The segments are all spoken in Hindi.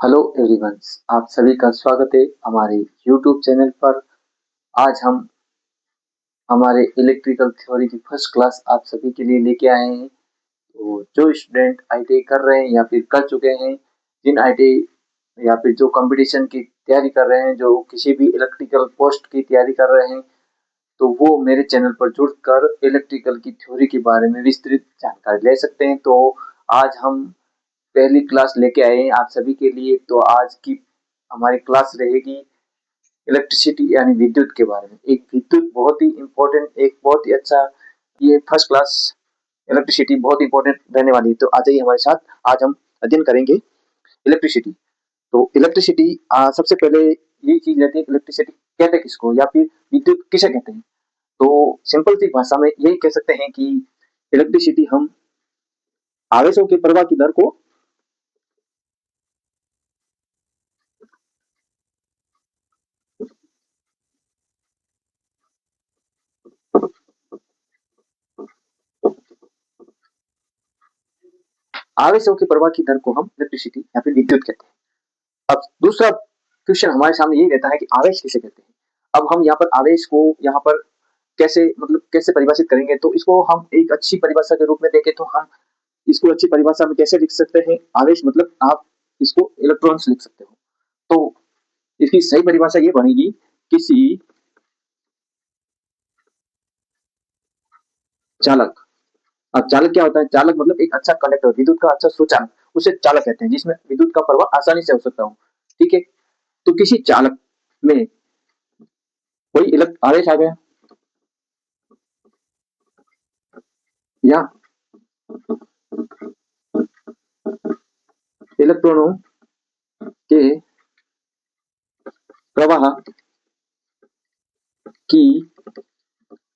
हेलो एवरीवन, आप सभी का स्वागत है हमारे यूट्यूब चैनल पर। आज हम हमारे इलेक्ट्रिकल थ्योरी की फर्स्ट क्लास आप सभी के लिए लेके आए हैं। तो जो स्टूडेंट आईटीआई कर रहे हैं या फिर कर चुके हैं, जिन आईटीआई या फिर जो कंपटीशन की तैयारी कर रहे हैं, जो किसी भी इलेक्ट्रिकल पोस्ट की तैयारी कर रहे हैं, तो वो मेरे चैनल पर जुड़कर इलेक्ट्रिकल की थ्योरी के बारे में विस्तृत जानकारी ले सकते हैं। तो आज हम पहली क्लास लेके आए हैं आप सभी के लिए। तो आज की हमारी क्लास रहेगी इलेक्ट्रिसिटी यानी विद्युत के बारे में। एक विद्युत बहुत ही इम्पोर्टेंट, एक बहुत ही अच्छा, ये फर्स्ट क्लास इलेक्ट्रिसिटी बहुत इंपॉर्टेंट रहने वाली है। तो आ जाइए हमारे साथ, आज हम अध्ययन करेंगे इलेक्ट्रिसिटी। तो इलेक्ट्रिसिटी सबसे पहले ये चीज रहती है, इलेक्ट्रिसिटी कहते हैं किसको या फिर विद्युत किसे कहते हैं। तो सिंपल सी भाषा में यही कह सकते हैं कि इलेक्ट्रिसिटी हम आवेशों के प्रवाह की दर को आवेशों के प्रवाह की दर को हम इलेक्ट्रिसिटी या फिर विद्युत कहते हैं। अब दूसरा क्वेश्चन हमारे सामने यही रहता है कि आवेश किसे कहते हैं। अब हम यहाँ पर आवेश को यहाँ पर कैसे कैसे परिभाषित करेंगे, तो इसको हम एक अच्छी परिभाषा के रूप में देखें तो हम इसको अच्छी परिभाषा में कैसे लिख सकते हैं। आवेश मतलब आप इसको इलेक्ट्रॉन्स लिख सकते हो। तो इसकी सही परिभाषा ये बनेगी, किसी चालक। अब चालक क्या होता है? चालक मतलब एक अच्छा कंडक्टर, विद्युत का अच्छा सुचालक, उसे चालक कहते हैं, जिसमें विद्युत का प्रवाह आसानी से हो सकता हो। ठीक है, तो किसी चालक में कोई आवेश आ गया या इलेक्ट्रॉनों के प्रवाह की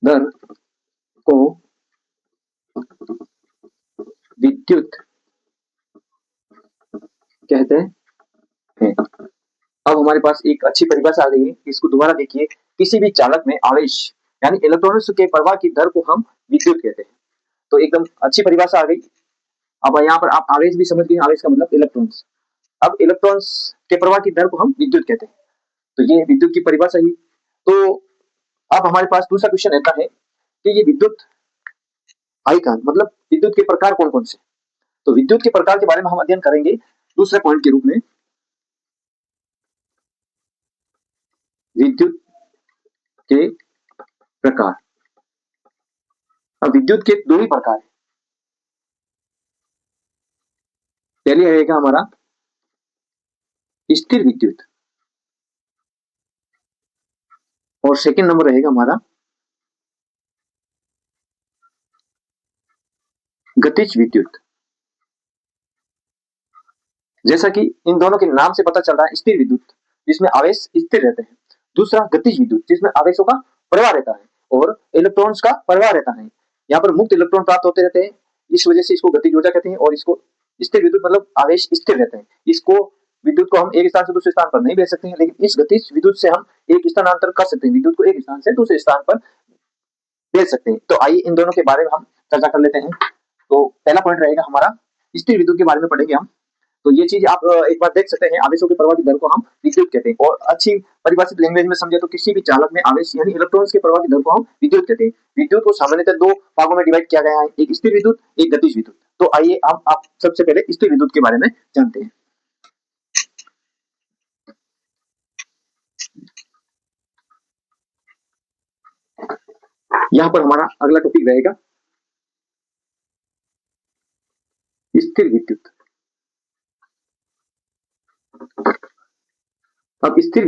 दर को विद्युत कहते हैं। अब हमारे पास एक अच्छी परिभाषा आ गई है, इसको दोबारा देखिए। किसी भी चालक में आवेश यानी इलेक्ट्रॉन्स के प्रवाह की दर को हम विद्युत कहते हैं। तो एकदम अच्छी परिभाषा आ गई। अब यहाँ पर आप आवेश भी समझ गए, आवेश का मतलब इलेक्ट्रॉन्स। अब इलेक्ट्रॉन्स के प्रवाह की दर को हम विद्युत कहते हैं। तो ये विद्युत की परिभाषा ही। तो अब हमारे पास दूसरा क्वेश्चन रहता है कि ये विद्युत आयतन मतलब विद्युत के प्रकार कौन कौन से। तो विद्युत के प्रकार के बारे में हम अध्ययन करेंगे दूसरे पॉइंट के रूप में। विद्युत के प्रकार। अब विद्युत के दो ही प्रकार है। पहले रहेगा हमारा स्थिर विद्युत और सेकंड नंबर रहेगा हमारा गतिज विद्युत। जैसा कि इन दोनों के नाम से पता चल रहा है, स्थिर विद्युत जिसमें आवेश स्थिर रहते हैं, दूसरा गतिज विद्युत जिसमें आवेशों का प्रवाह रहता है और इलेक्ट्रॉन्स का प्रवाह रहता है। यहाँ पर मुक्त इलेक्ट्रॉन प्राप्त होते रहते हैं, इस वजह से इसको गतिज ऊर्जा कहते हैं। और इसको स्थिर विद्युत मतलब आवेश स्थिर रहते हैं। इसको विद्युत को हम एक स्थान से दूसरे स्थान पर नहीं भेज सकते हैं, लेकिन इस गतिज विद्युत से हम एक स्थानांतर कर सकते हैं, विद्युत को एक स्थान से दूसरे स्थान पर भेज सकते हैं। तो आइए इन दोनों के बारे में हम चर्चा कर लेते हैं। तो पहला पॉइंट रहेगा हमारा स्थिर विद्युत के बारे में पढ़ेंगे हम। तो ये चीज आप एक बार देख सकते हैं, आवेशों के प्रवाह की दर को हम विद्युत कहते हैं। और अच्छी परिभाषित लैंग्वेज में समझे तो किसी भी चालक में आवेश यानी इलेक्ट्रॉन्स के प्रवाह की दर को हम विद्युत कहते हैं। विद्युत को सामान्यतः दो भागों में डिवाइड किया गया है, एक स्थिर विद्युत, एक गतिज विद्युत। तो आइए आप सबसे पहले स्थिर विद्युत के बारे में जानते हैं। यहाँ पर हमारा अगला टॉपिक रहेगा स्थिर विद्युत। अब स्थिर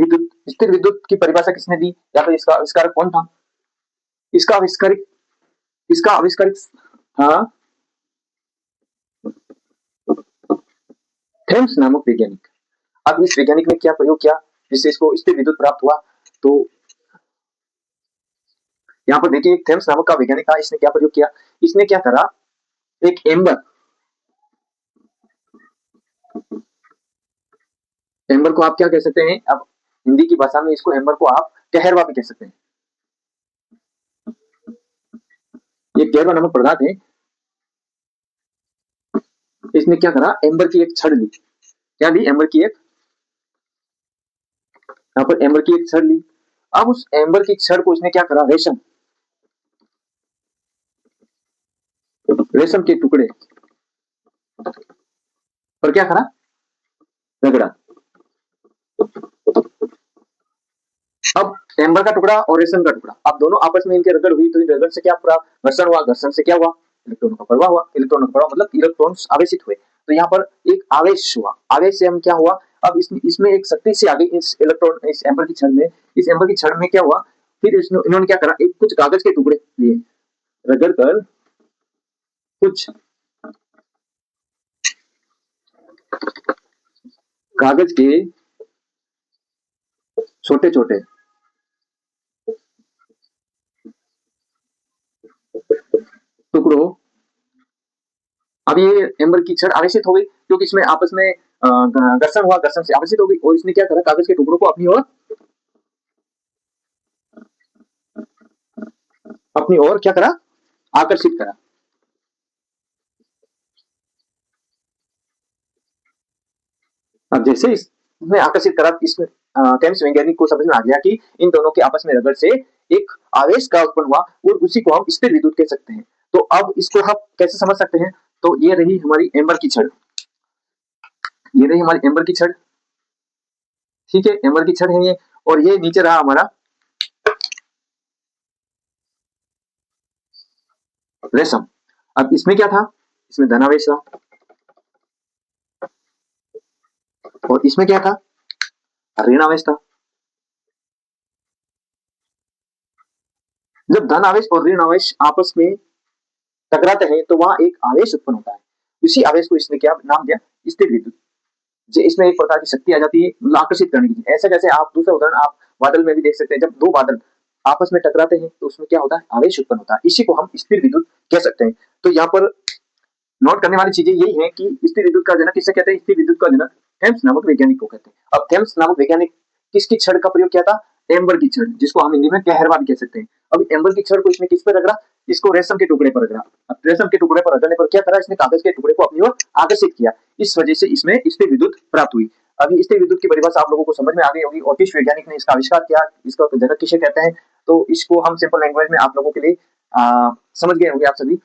विद्युत की परिभाषा किसने दी या फिर इसका आविष्कारक कौन था? इसका आविष्कारक इसका आविष्कारक था थेम्स नामक वैज्ञानिक। अब इस वैज्ञानिक ने क्या प्रयोग किया जिससे इसको स्थिर विद्युत प्राप्त हुआ? तो यहाँ पर देखिए, एक थेम्स नामक का वैज्ञानिक था, इसने क्या प्रयोग किया? इसने क्या करा, एक एम्बर को आप क्या कह सकते हैं? अब हिंदी की भाषा में इसको एम्बर को आप कहरवा भी कह सकते हैं। ये कहरवा नामक पदार्थ है, इसने क्या करा, एम्बर की एक छड़ ली। क्या ली? एम्बर की एक, यहाँ पर एम्बर की एक छड़ ली। अब उस एम्बर की छड़ को इसने क्या करा, रेशम, रेशम के टुकड़े पर क्या करा, रगड़ा। अब एम्बर का टुकड़ा और रेशम का टुकड़ा, अब दोनों आपस में इनके रगड़ हुई, तो इन रगड़ से क्या पूरा घर्षण हुआ, घर्षण से क्या हुआ, इलेक्ट्रॉनों का प्रवाह हुआ। इलेक्ट्रॉनों का प्रवाह मतलब इलेक्ट्रॉन्स आवेशित हुए। तो यहाँ पर एक आवेश हुआ, आवेश से हम क्या हुआ, अब इसमें एक शक्ति से आ गई इस इलेक्ट्रॉन, इस एम्बर की छड़ में। इस एम्बर की छड़ में क्या हुआ, फिर इन्होंने क्या करा, एक कुछ कागज के टुकड़े लिए, रगड़ कर कुछ कागज के छोटे छोटे टुकड़ों, अब ये एम्बर की छड़ आवेशित हो गई क्योंकि इसमें आपस में घर्षण हुआ, घर्षण से आवेशित हो गई, और इसने क्या करा, कागज के टुकड़ों को अपनी ओर क्या करा, आकर्षित करा। अब जैसे इसने आकर्षित करा, इसमें केमिस्ट वैज्ञानिक को समझ में आ गया कि इन दोनों के आपस में रगड़ से एक आवेश का उत्पन्न हुआ, और उसी को हम स्थिर विद्युत कह सकते हैं। तो अब इसको हम कैसे समझ सकते हैं, तो ये रही हमारी एम्बर की छड़, ये रही हमारी एम्बर की छड़, ठीक है, एम्बर की छड़ है ये, और ये नीचे रहा हमारा रेशम। अब इसमें क्या था, इसमें धनावेश था, और इसमें क्या था, ऋणावेश था। जब धन आवेश और ऋण आवेश आपस में टकराते हैं तो वहां एक आवेश उत्पन्न होता है। उसी आवेश को इसने क्या नाम दिया, स्थिर विद्युत। इसमें एक प्रकार की शक्ति आ जाती है, मतलब आकर्षित करने की। ऐसा जैसे आप दूसरा उदाहरण आप बादल में भी देख सकते हैं, जब दो बादल आपस में टकराते हैं तो उसमें क्या होता है, आवेश उत्पन्न होता है। इसी को हम स्थिर विद्युत कह सकते हैं। तो यहाँ पर नोट करने वाली चीजें यही है कि स्थिर विद्युत का जनक किसे कहते हैं, स्थिर विद्युत का जनक थेम्स नामक वैज्ञानिक को कहते हैं। अब थेम्स नामक वैज्ञानिक किसकी छड़ का प्रयोग किया था, एम्बर की छड़, जिसको हम हिंदी में कहरवान कह सकते हैं। अब एम्बर की छड़ को इसने किस पर रगड़ा, इसको रेशम के टुकड़े पर रगड़ा। अब रेशम के टुकड़े पर रगड़ने पर क्या करा, इसने कागज के टुकड़े को अपनी ओर आकर्षित किया। इस वजह से इसमें स्थिर विद्युत प्राप्त हुई। अभी स्थिर विद्युत की परिभाषा आप लोगों को समझ में आ गई होगी, और किस वैज्ञानिक ने इसका आविष्कार किया, इसका जनक किसे कहते हैं, तो इसको हम सिंपल लैंग्वेज में आप लोगों के लिए समझ गए होंगे आप सभी।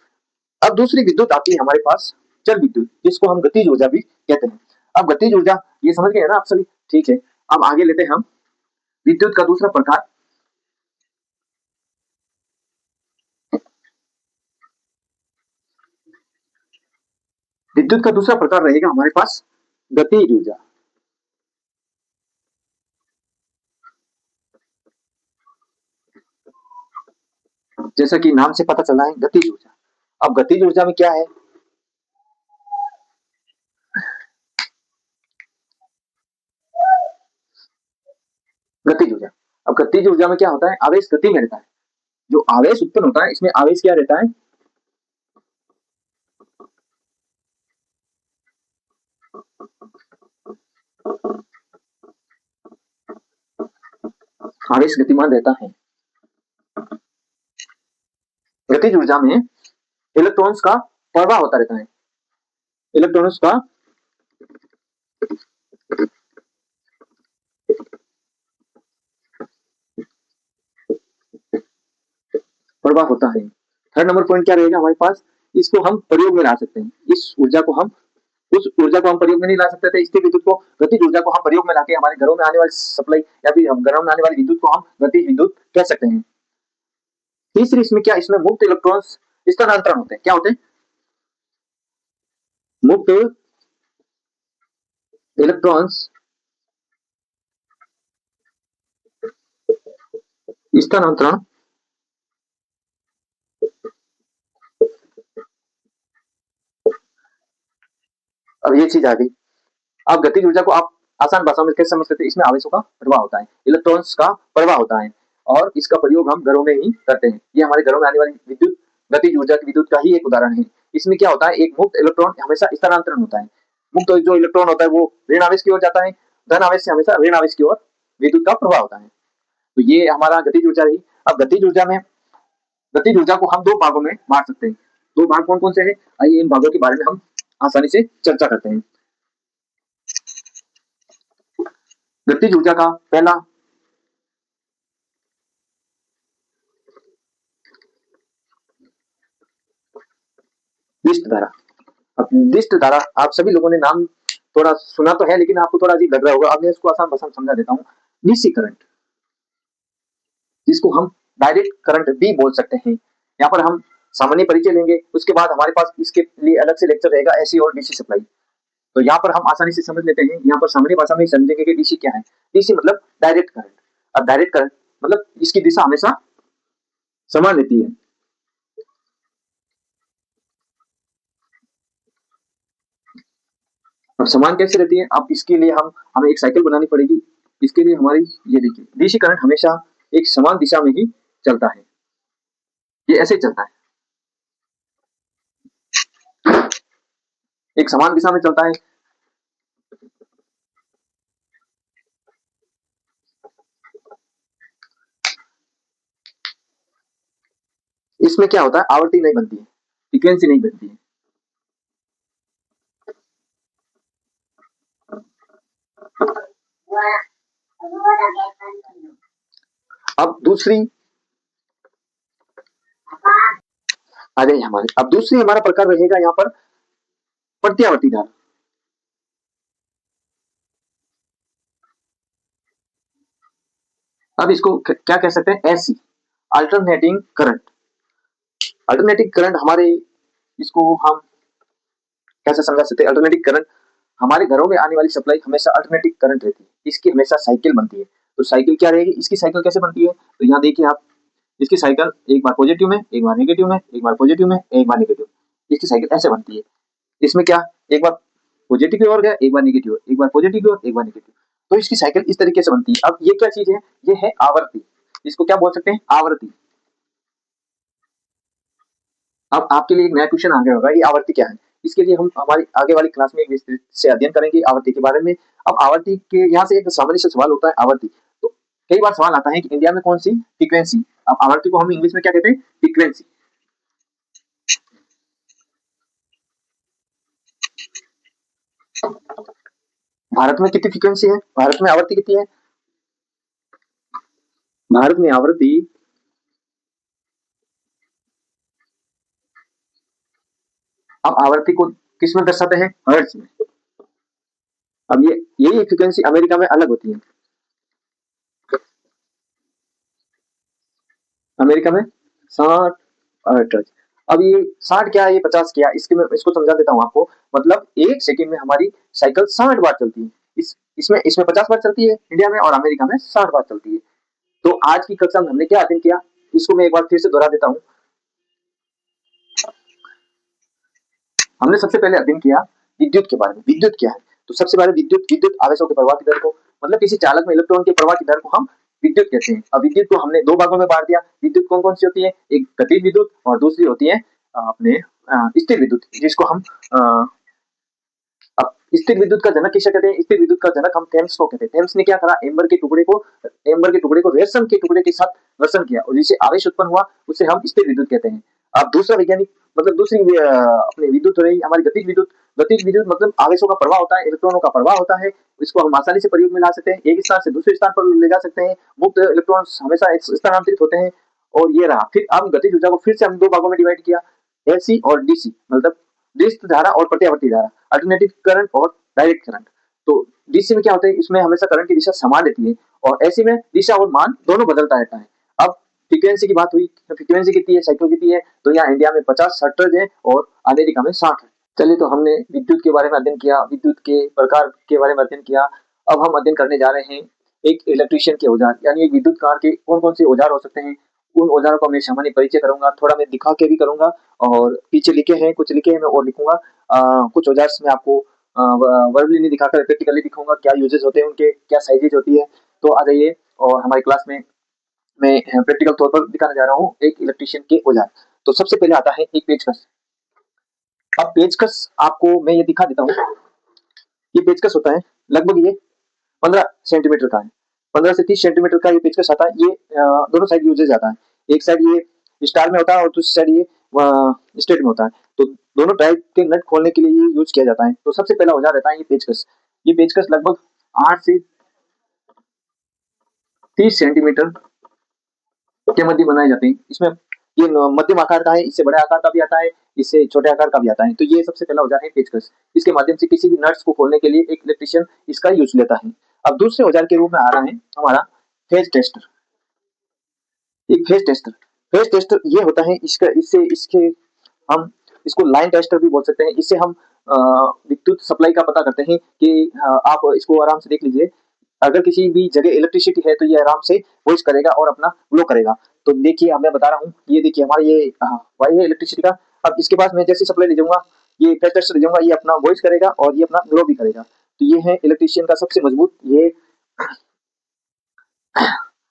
अब दूसरी विद्युत आती है हमारे पास, जल विद्युत, जिसको हम गतिज ऊर्जा भी कहते हैं। अब गतिज ऊर्जा ये समझ गए ना आप सभी, ठीक है। अब आगे लेते हैं हम विद्युत का दूसरा प्रकार। विद्युत का दूसरा प्रकार रहेगा हमारे पास गतिज ऊर्जा। जैसा कि नाम से पता चला है, गतिज ऊर्जा। अब गतिज ऊर्जा में क्या है, गतिज ऊर्जा। अब गतिज ऊर्जा में क्या होता है, आवेश गति में रहता है। जो आवेश उत्पन्न होता है इसमें आवेश क्या रहता है, आवेश गतिमान रहता है। गतिज ऊर्जा में इलेक्ट्रॉन्स का प्रवाह होता रहता है, इलेक्ट्रॉन्स का प्रवाह होता है। थर्ड नंबर पॉइंट क्या रहेगा हमारे पास, इसको हम प्रयोग में ला सकते हैं। इस ऊर्जा को हम, उस ऊर्जा को हम प्रयोग में नहीं ला सकते थे, स्थिर विद्युत को, गतिज ऊर्जा को हम प्रयोग में लाके हमारे घरों में आने वाली सप्लाई, या फिर हम घरों में आने वाली विद्युत को हम गतिज विद्युत कह सकते हैं। तीसरी इसमें क्या, इसमें मुक्त इलेक्ट्रॉन्स स्थानांतरण होते हैं। क्या होते हैं, मुक्त इलेक्ट्रॉन्स स्थानांतरण। अब ये चीज आ गई। अब गतिज ऊर्जा को आप आसान भाषा में कैसे समझ सकते हैं, इसमें आवेशों का प्रवाह होता है, इलेक्ट्रॉन्स का प्रवाह होता है, और इसका प्रयोग हम घरों में ही करते हैं। ये हमारे घरों में आने वाली विद्युत, गतिज ऊर्जा की विद्युत का ही एक उदाहरण है। इसमें क्या होता है, एक मुक्त इलेक्ट्रॉन हमेशा स्थानांतरण होता है। मुक्त जो इलेक्ट्रॉन होता है वो ऋण आवेश की ओर जाता है, धन आवेश से हमेशा ऋण आवेश की ओर विद्युत का प्रवाह होता है। तो ये हमारा गतिज ऊर्जा रही। अब गतिज ऊर्जा में, गतिज ऊर्जा को हम दो भागों में बांट सकते हैं। दो भाग कौन कौन से हैं, आइए इन भागों के बारे में हम आसानी से चर्चा करते हैं। गतिज ऊर्जा का पहला निर्दिष्ट धारा। अब निर्दिष्ट धारा आप सभी लोगों ने नाम थोड़ा सुना तो है, लेकिन आपको थोड़ा अजीब लग रहा होगा। अब मैं इसको आसान भाषा में समझा देता हूँ। डीसी करंट, जिसको हम डायरेक्ट करंट भी बोल सकते हैं। यहाँ पर हम सामान्य परिचय लेंगे, उसके बाद हमारे पास इसके लिए अलग से लेक्चर रहेगा, एसी और डीसी सप्लाई। तो यहाँ पर हम आसानी से समझ लेते हैं। यहाँ पर सामान्य भाषा में समझेंगे कि डीसी क्या है। डीसी मतलब डायरेक्ट करंट। अब डायरेक्ट करंट मतलब इसकी दिशा हमेशा समान रहती है। अब समान कैसे रहती है? अब इसके लिए हमें एक साइकिल बनानी पड़ेगी। इसके लिए हमारी ये देखिए, डीसी करंट हमेशा एक समान दिशा में ही चलता है। ये ऐसे चलता है, एक समान दिशा में चलता है। इसमें क्या होता है, आवृत्ति नहीं बनती है, फ्रीक्वेंसी नहीं बनती है। अब दूसरी आ जाइए हमारे, अब दूसरी हमारा प्रकार रहेगा यहाँ पर प्रत्यावर्ती धारा। अब इसको क्या कह सकते हैं, AC, alternating current. Alternating current हमारे, इसको हम कैसे समझा सकते हैं? अल्टरनेटिंग करंट हमारे घरों में आने वाली सप्लाई हमेशा अल्टरनेटिंग करंट रहती है। इसकी हमेशा साइकिल बनती है। तो साइकिल क्या रहेगी, इसकी साइकिल कैसे बनती है? तो यहाँ देखिए आप, इसकी साइकिल एक बार पॉजिटिव में, एक बार नेगेटिव में, एक बार पॉजिटिव में, एक बार नेगेटिव। इसकी साइकिल ऐसे बनती है। इसमें क्या, एक बार पॉजिटिव की ओर गया, एक बार नेगेटिव, एक बार पॉजिटिव की ओर, एक बार नेगेटिव। तो इसकी साइकिल इस तरीके से बनती है। अब ये क्या चीज है, ये है आवर्ती। इसको क्या बोल सकते हैं, आवर्ती। अब आपके लिए एक नया क्वेश्चन आ गया होगा, ये आवर्ती क्या है? इसके लिए हम हमारी आगे वाली क्लास में विस्तृत से अध्ययन करेंगे आवर्ती के बारे में। अब आवर्ती के यहाँ से एक सामान्य से सवाल होता है, आवर्ती। तो कई बार सवाल आता है कि इंडिया में कौन सी फ्रीक्वेंसी। अब आवर्ती को हम इंग्लिश में क्या कहते हैं, फ्रीक्वेंसी। भारत में कितनी फ्रीक्वेंसी है, भारत में आवृत्ति कितनी है? भारत में आवृत्ति, अब आवृत्ति को किस में दर्शाते हैं, हर्ट्ज में। अब ये यही फ्रीक्वेंसी अमेरिका में अलग होती है। अमेरिका में 60 हर्ट्ज। अब ये 60 क्या है, ये 50 क्या है, इसके मैं इसको समझा देता हूँ आपको। मतलब एक सेकंड में हमारी साइकिल 60 बार चलती है। इसमें इसमें 50 बार चलती है इंडिया में, और अमेरिका में 60 बार चलती है। तो आज की कक्षा में हमने क्या अध्ययन किया, इसको मैं एक बार फिर से दोहरा देता हूँ। हमने सबसे पहले अध्ययन किया विद्युत के बारे में। विद्युत क्या है? तो सबसे पहले विद्युत, विद्युत आवेशों के प्रवाह की दर को, मतलब किसी चालक में इलेक्ट्रॉन के प्रवाह की दर को हम विद्युत कहते हैं। अब विद्युत को हमने दो भागों में बांट दिया। विद्युत कौन कौन सी होती है, एक गतिज विद्युत और दूसरी होती है अपने स्थिर विद्युत, जिसको हम अब स्थिर विद्युत का जनक किसे कहते हैं? स्थिर विद्युत का जनक हम थेम्स को कहते हैं। थेम्स ने क्या करा, एम्बर के टुकड़े को रेशम के टुकड़े के साथ घर्षण किया और जिससे आवेश उत्पन्न हुआ, उसे हम स्थिर विद्युत कहते हैं। अब दूसरा वैज्ञानिक, मतलब दूसरी अपनी विद्युत हो रही हमारी गतिज विद्युत। गतिज विद्युत मतलब आवेशों का प्रवाह होता है, इलेक्ट्रॉनों का प्रवाह होता है। इसको हम आसानी से प्रयोग में ला सकते हैं, एक स्थान से दूसरे स्थान पर ले जा सकते हैं। मुक्त इलेक्ट्रॉन हमेशा स्थानांतरित होते हैं। और ये रहा, फिर अब गतिज ऊर्जा को फिर से हम दो भागों में डिवाइड किया, एसी और डीसी, मतलब निर्दिष्ट धारा और प्रत्यावर्ती धारा, अल्टरनेटिंग करंट और डायरेक्ट करंट। तो डीसी में क्या होता है, इसमें हमेशा करंट की दिशा समान रहती है, और एसी में दिशा और मान दोनों बदलता रहता है। अब फ्रीक्वेंसी की बात हुई, फ्रीक्वेंसी कितनी है, साइकिल कितनी है? तो यहाँ इंडिया में 50 हर्ट्ज है और अमेरिका में 60 है। चलिए, तो हमने विद्युत के बारे में अध्ययन किया, विद्युत के प्रकार के बारे में अध्ययन किया। अब हम अध्ययन करने जा रहे हैं एक इलेक्ट्रीशियन के औजार, यानी एक विद्युत कार के कौन कौन से औजार हो सकते हैं। उन औजारों का मैं सामान्य परिचय करूंगा, थोड़ा मैं दिखा के भी करूंगा, और पीछे लिखे हैं, कुछ लिखे हैं मैं और लिखूंगा। कुछ औजार मैं आपको वर्बली नहीं दिखाकर प्रैक्टिकली दिखाऊंगा, क्या यूजेस होते हैं उनके, क्या साइजेज होती है। तो आ जाइए, और हमारी क्लास में मैं प्रैक्टिकल तौर पर दिखाने जा रहा हूँ एक इलेक्ट्रीशियन के औजार। तो सबसे पहले आता है एक पेचकस। अब पेचकस आपको मैं ये दिखा देता हूँ। ये पेचकस होता है, लगभग ये 15 सेंटीमीटर का है। 15 से 30 सेंटीमीटर का ये पेचकस आता है। ये दोनों साइड यूजेज आता है। एक साइड ये स्टार में होता है और दूसरी साइड ये स्ट्रेट में होता है। तो दोनों टाइप के नट खोलने के लिए ये यूज किया जाता है। तो सबसे पहला औजार रहता है ये पेचकस। ये पेचकस लगभग 8 से 30 सेंटीमीटर के मध्य बनाए जाते हैं। इसमें ये मध्यम आकार का है, इससे बड़े आकार का भी आता है, इससे छोटे आकार का भी आता है। तो ये सबसे पहला औजार है पेचकस। इसके माध्यम से किसी भी नट्स को खोलने के लिए एक इलेक्ट्रीशियन इसका यूज लेता है। अब दूसरे औजार के रूप में आ रहा है हमारा फेज टेस्टर। एक फेज टेस्टर, फेज टेस्टर ये होता है इसका इससे इसके हम इसको लाइन टेस्टर भी बोल सकते हैं। इससे हम विद्युत सप्लाई का पता करते हैं कि आप इसको आराम से देख लीजिए। अगर किसी भी जगह इलेक्ट्रिसिटी है तो ये आराम से वॉइस करेगा और अपना ग्लो करेगा। तो देखिए अब मैं बता रहा हूँ, ये देखिए हमारा ये वायर है इलेक्ट्रिसिटी का। अब इसके पास मैं जैसे सप्लाई ले जाऊंगा, ये फेज टेस्टर ले जाऊंगा, ये अपना वॉइस करेगा और ये अपना ग्लो भी करेगा। तो ये है इलेक्ट्रिशियन का सबसे मजबूत, ये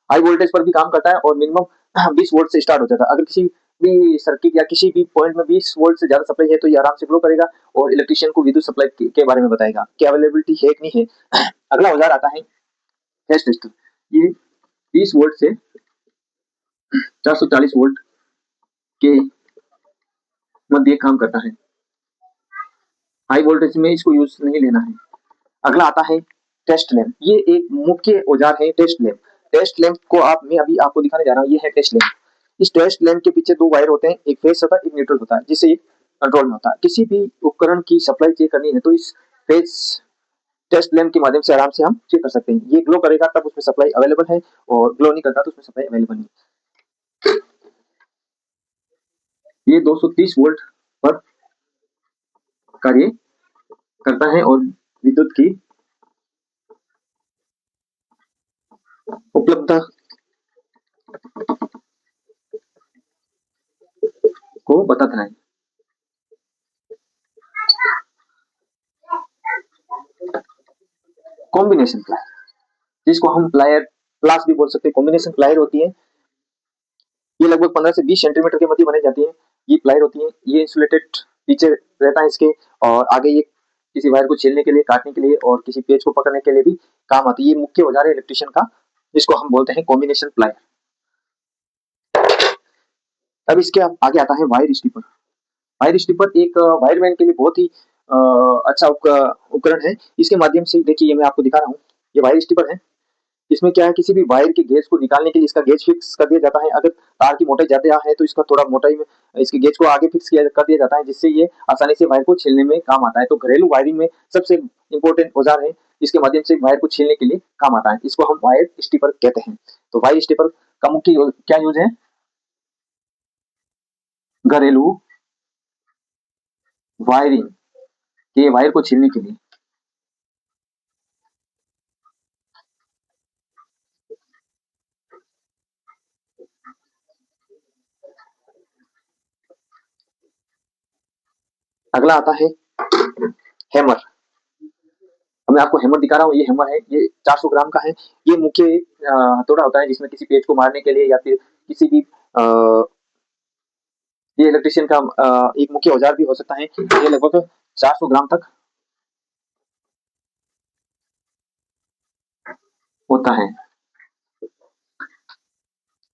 हाई वोल्टेज पर भी काम करता है और मिनिमम 20 वोल्ट से स्टार्ट हो जाता है। अगर किसी भी सर्किट या किसी भी पॉइंट में 20 वोल्ट से ज्यादा सप्लाई है तो ये आराम से ग्लो करेगा और इलेक्ट्रिशियन को विद्युत सप्लाई के बारे में बताएगा कि अवेलेबिलिटी है कि नहीं है। अगला औजार आता है फेज टेस्टर। ये 20 वोल्ट से 440 वोल्ट के मध्य काम करता है। हाई वोल्टेज में इसको यूज नहीं लेना है। अगला आता है टेस्ट लैंप। ये एक मुख्य औजार है टेस्ट लैंप। टेस्ट लैंप को मैं अभी आपको दिखाने जा रहा हूँ, ये है टेस्ट लैंप। इस टेस्ट लैंप के पीछे दो वायर होते हैं, एक फेज होता है एक न्यूट्रल होता है, जिससे ये कंट्रोल में होता है। किसी भी उपकरण की सप्लाई चेक करनी है तो इस फेज टेस्ट लैंप के माध्यम से आराम से हम चेक कर सकते हैं। ये ग्लो करेगा तब उसमें सप्लाई अवेलेबल है और ग्लो नहीं करता तो उसमें सप्लाई अवेलेबल नहीं। ये 230 वोल्ट पर कार्य करता है और विद्युत की उपलब्धता को बताता है। कॉम्बिनेशन प्लायर, जिसको हम प्लायर प्लास भी बोल सकते हैं, कॉम्बिनेशन प्लायर होती है। ये लगभग 15 से 20 सेंटीमीटर के मध्य बनाई जाती है। ये प्लायर होती है, ये इंसुलेटेड पीछे रहता है इसके, और आगे ये किसी वायर को छीलने के लिए, काटने के लिए और किसी पेज को पकड़ने के लिए भी काम आती है। ये मुख्य औजार है इलेक्ट्रिशियन का, जिसको हम बोलते हैं कॉम्बिनेशन प्लायर। अब इसके आगे आता है वायर स्टीपर। वायर स्टीपर एक वायरमैन के लिए बहुत ही अच्छा उपकरण है। इसके माध्यम से देखिए, ये मैं आपको दिखा रहा हूँ, ये वायर स्टीपर है। इसमें क्या है, किसी भी वायर के गेज को निकालने के लिए इसका गेज फिक्स कर दिया जाता है। अगर तार की मोटाई ज्यादा है तो इसका थोड़ा मोटाई में इसके गेज को आगे फिक्स कर दिया जाता है, जिससे ये आसानी से वायर को छीलने में काम आता है। तो घरेलू वायरिंग में सबसे इंपॉर्टेंट औजार है, इसके माध्यम से वायर को छीलने के लिए काम आता है। इसको हम वायर स्टीपर कहते हैं। तो वायर स्टीपर का मुख्य क्या यूज है, घरेलू वायरिंग के वायर को छीलने के लिए। अगला आता है हैमर। अब मैं आपको हैमर दिखा रहा हूँ, ये हैमर है, ये 400 ग्राम का है। ये मुख्य हथौड़ा होता है जिसमें किसी पेज को मारने के लिए या फिर किसी भी ये इलेक्ट्रिशियन का एक मुख्य औजार भी हो सकता है। ये लगभग 400 ग्राम तक होता है।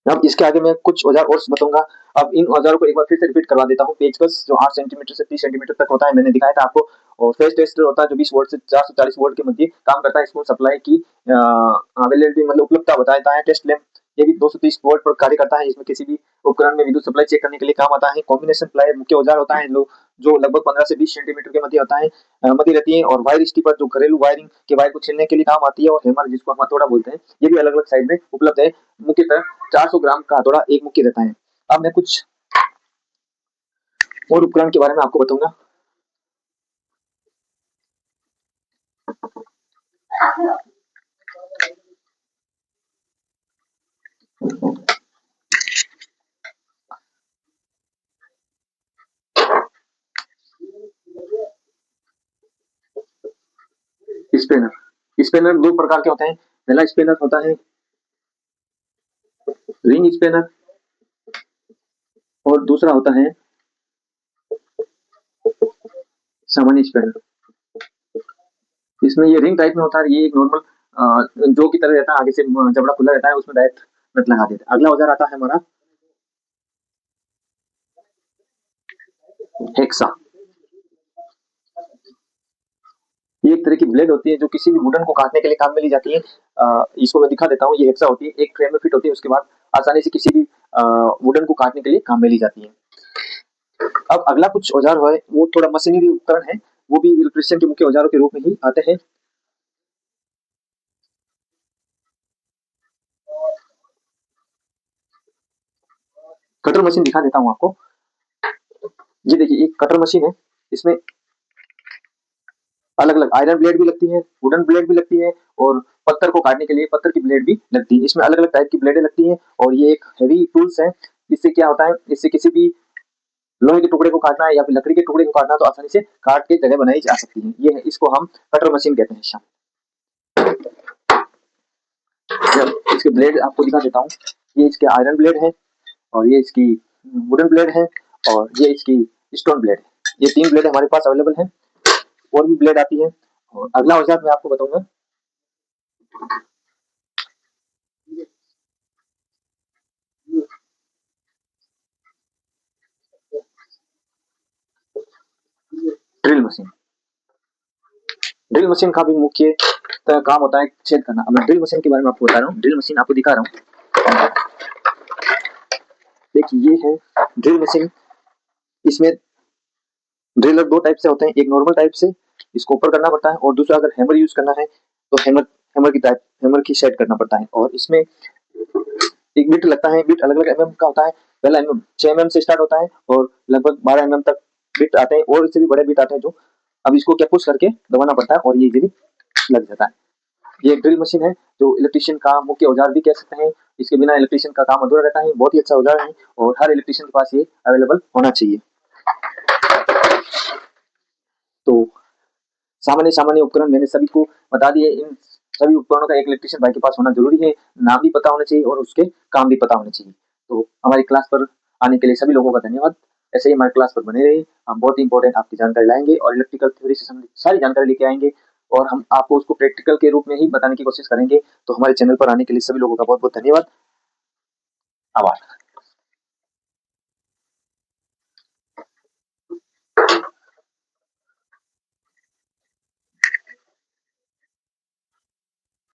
अब इसके आगे मैं कुछ औजार और बताऊंगा। अब इन औजारों को एक बार फिर से रिपीट करवा देता हूँ। पेचकस जो 8 सेंटीमीटर से 30 सेंटीमीटर तक होता है, मैंने दिखाया था आपको। और फेज टेस्टर होता है जो 20 वोल्ट से 440 वोल्ट के मध्य काम करता है। इसको सप्लाई की अवेलेबिलिटी मतलब उपलब्धता बताता है। टेस्ट लैंप ये भी 230 वोल्ट पर कार्य करता है। इसमें किसी भी उपकरण में विद्युत सप्लाई चेक करने के लिए काम आता है। कॉम्बिनेशन प्लायर मुख्य औजार होता है जो लगभग 15 से 20 सेंटीमीटर के मध्य होता है, मध्य रहती है। और वायर स्टीपर जो घरेलू वायरिंग के वायर को छीलने के लिए काम आती है। और हैमर जिसको हम हथौड़ा बोलते हैं, ये भी अलग अलग साइड में उपलब्ध है। मुख्यतः 400 ग्राम का हथौड़ा एक मुख्य रहता है। अब मैं कुछ और उपकरण के बारे में आपको बताऊंगा। स्पेनर, स्पेनर दो प्रकार के होते हैं। पहला स्पेनर होता है रिंग स्पेनर और दूसरा होता है सामान्य स्पेनर। इसमें ये रिंग टाइप में होता है। ये एक नॉर्मल जो की तरह रहता है, आगे से जबड़ा खुला रहता है, उसमें डायरेक्ट नट लगा देते हैं। अगला औजार आता है हमारा हेक्सा। ये एक तरह की ब्लेड होती है जो किसी भी वुडन को काटने के लिए काम में ली जाती है। इसको मैं दिखा देता हूँ। ये हेक्सा होती है, एक फ्रेम में फिट होती है, उसके बाद आसानी से किसी भी वुडन को काटने के लिए काम में ली जाती है। अब अगला कुछ औजार है वो थोड़ा मशीनरी उपकरण है, वो भी इलेक्ट्रिशियन के मुख्य औजारों के रूप में ही आते हैं। कटर मशीन दिखा देता हूँ आपको। ये देखिए एक कटर मशीन है, इसमें अलग अलग आयरन ब्लेड भी लगती है, वुडन ब्लेड भी लगती है, और पत्थर को काटने के लिए पत्थर की ब्लेड भी लगती है। इसमें अलग अलग टाइप की ब्लेडें लगती हैं और ये एक हैवी टूल्स है। इससे क्या होता है, इससे किसी भी लोहे के टुकड़े को काटना है या फिर लकड़ी के टुकड़े को काटना है तो आसानी से काट के जगह बनाई जा सकती है। ये है, इसको हम कटर मशीन कहते हैं। जब इसके ब्लेड आपको दिखा देता हूँ। ये इसके आयरन ब्लेड है, और ये इसकी वुडन ब्लेड है, और ये इसकी स्टोन ब्लेड है। ये 3 ब्लेड हमारे पास अवेलेबल हैं। और भी ब्लेड आती है। और अगला औजार मैं आपको बताऊंगा। Drill machine. ड्रिल मशीन का भी मुख्य काम होता है छेद करना। अब मैं ड्रिल मशीन के बारे में आपको बता रहा हूँ। ड्रिल मशीन आपको दिखा रहा हूँ। देखिए ये है ड्रिल मशीन। इसमें ड्रिलर 2 टाइप से होते हैं, एक नॉर्मल टाइप से इसको ऊपर करना पड़ता है, और दूसरा अगर हैमर यूज करना है तो हैमर की सेट करना पड़ता है। और इसमें एक बिट लगता है। बिट अलग अलग एमएम का होता है। पहला एमएम 6 mm से स्टार्ट होता है और लगभग 12 mm तक बिट आते हैं, और इससे भी बड़े बिट आते हैं जो अब इसको क्या पुश करके दबाना पड़ता है और ये इजीली लग जाता है। ये एक ड्रिल मशीन है जो इलेक्ट्रिशियन का मुख्य औजार भी कह सकते हैं। इसके बिना इलेक्ट्रिशियन का काम अधूरा रहता है। बहुत ही अच्छा औजार है और हर इलेक्ट्रिशियन के पास ये अवेलेबल होना चाहिए। तो सामान्य सामान्य उपकरण मैंने सभी को बता दिए। इन सभी उपकरणों का एक इलेक्ट्रिशियन भाई के पास होना जरूरी है। नाम भी पता होना चाहिए और उसके काम भी पता होने चाहिए। तो हमारी क्लास पर आने के लिए सभी लोगों का धन्यवाद। ऐसे ही हमारी क्लास पर बने रहिए। हम बहुत ही इंपॉर्टेंट आपकी जानकारी लाएंगे और इलेक्ट्रिकल थ्योरी से संबंधित सारी जानकारी लेके आएंगे, और हम आपको उसको प्रैक्टिकल के रूप में ही बताने की कोशिश करेंगे। तो हमारे चैनल पर आने के लिए सभी लोगों का बहुत बहुत धन्यवाद। आभार।